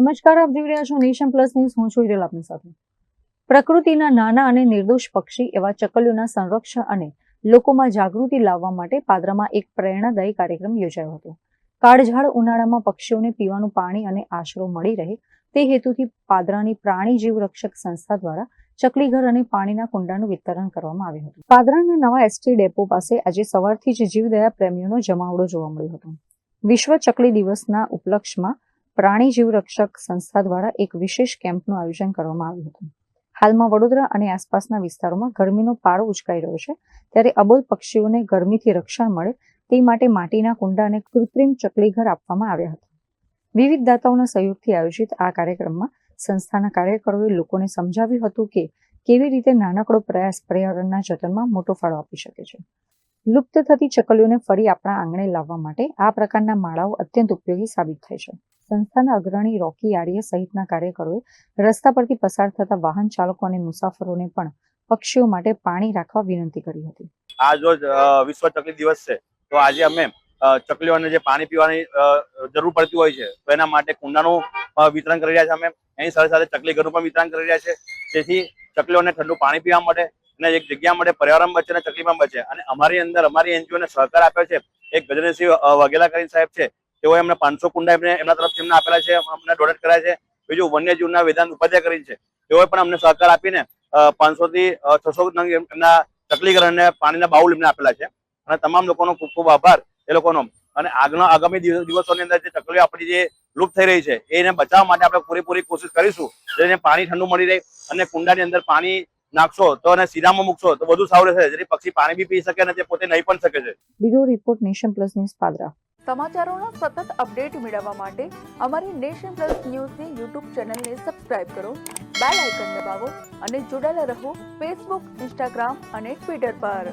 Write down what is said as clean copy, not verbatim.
નમસ્કાર, આપ જોઈ રહ્યા છો નેશન પ્લસ ન્યૂઝ. હું છું હિરલ આપની સાથે. પ્રકૃતિના નાના અને નિર્દોષ પક્ષી એવા ચકલીઓના સંરક્ષણ અને લોકોમાં જાગૃતિ લાવવા માટે પાદરામાં એક પ્રેરણાદાયી કાર્યક્રમ યોજાયો હતો. કાળઝાળ ઉનાળામાં પક્ષીઓને પીવાનું પાણી અને આશરો મળી રહે તે હેતુથી પાદરાની પ્રાણી જીવ રક્ષક સંસ્થા દ્વારા ચકલીઘર અને પાણીના કુંડાનું વિતરણ કરવામાં આવ્યું હતું. પાદરાના નવા એસટી ડેપો પાસે આજે સવારથી જ જીવદયા પ્રેમીઓનો જમાવડો જોવા મળ્યો હતો. વિશ્વ ચકલી દિવસના ઉપલક્ષમાં પ્રાણી જીવ રક્ષક સંસ્થા દ્વારા એક વિશેષ કેમ્પનું આયોજન કરવામાં આવ્યું હતું. હાલમાં વડોદરા અને આસપાસના વિસ્તારોમાં ગરમીનો પારો ઉચકાઈ રહ્યો છે, ત્યારે અબોલ પક્ષીઓને ગરમીથી રક્ષણ મળે તે માટે માટીના કુંડા અને કૃત્રિમ ચકલીઘર આપવામાં આવ્યા હતા. વિવિધ દાતાઓના સહયોગથી આયોજિત આ કાર્યક્રમમાં સંસ્થાના કાર્યકરોએ લોકોને સમજાવ્યું હતું કે કેવી રીતે નાનકડો પ્રયાસ પર્યાવરણના જતનમાં મોટો ફાળો આપી શકે છે. લુપ્ત થતી ચકલીઓને ફરી આપણા આંગણે લાવવા માટે આ પ્રકારના માળાઓ અત્યંત ઉપયોગી સાબિત થાય છે. સંસ્થાના અગ્રણી રોકી આર્ય સહિતના કાર્યકરોએ રસ્તા પરથી પસાર થતા વાહન ચાલકો અને મુસાફરોને પણ પક્ષીઓ માટે પાણી રાખવા વિનંતી કરી હતી. આજ રોજ વિશ્વ ચકલી દિવસ છે, તો આજે અમે ચકલીઓને જે પાણી પીવાની જરૂર પડતી હોય છે તો એના માટે કુંડાનું વિતરણ કરી રહ્યા છે. અમે એની સાથે સાથે ચકલી ઘરનું પણ વિતરણ કરી રહ્યા છે, જેથી ચકલીઓને ઠંડુ પાણી પીવા મળે અને એક જગ્યા મળે, પર્યાવરણ બચે અને ચકલી પણ બચે. અને અમારી એનજીઓને સહકાર આપ્યો છે એક ગજેન્દ્રસિંહ વાઘેલા કરીને સાહેબ છે, તેઓએ અમને 500 કુંડા એમના તરફથી એમને આપેલા છે, અમને ડોનેટ કર્યા છે. બીજું વન્યજીવના વેદાંત ઉપાધ્યાય કરીને છે, તેઓએ પણ અમને સહકાર આપીને 500 થી 600 નંગ એમના ચકલી ઘર અને પાણીના બાઉલ એમને આપેલા છે. અને તમામ લોકોનો ખૂબ ખૂબ આભાર એ લોકોનો. અને આગામી દિવસોની અંદર જે ચકલીઓ આપણી જે લુપ્ત થઈ રહી છે એને બચાવવા માટે આપણે પૂરેપૂરી કોશિશ કરીશું. જેને પાણી ઠંડુ મળી રહે અને કુંડાની અંદર પાણી નાખશો તો એને સીધામાં મૂકશો તો બધું સારું રહેશે, જેથી પક્ષી પાણી બી પી શકે અને તે પોતે નહીં પણ શકે છે. Bureau report, Nation Plus News, Padra. સમાચારોના સતત અપડેટ મેળવવા માટે અમારી નેશન પ્લસ ન્યૂઝની યુટ્યુબ ચેનલને સબસ્ક્રાઇબ કરો, બેલ આઇકન દબાવો અને જોડાયેલા રહો ફેસબુક, ઇન્સ્ટાગ્રામ અને ટ્વિટર પર.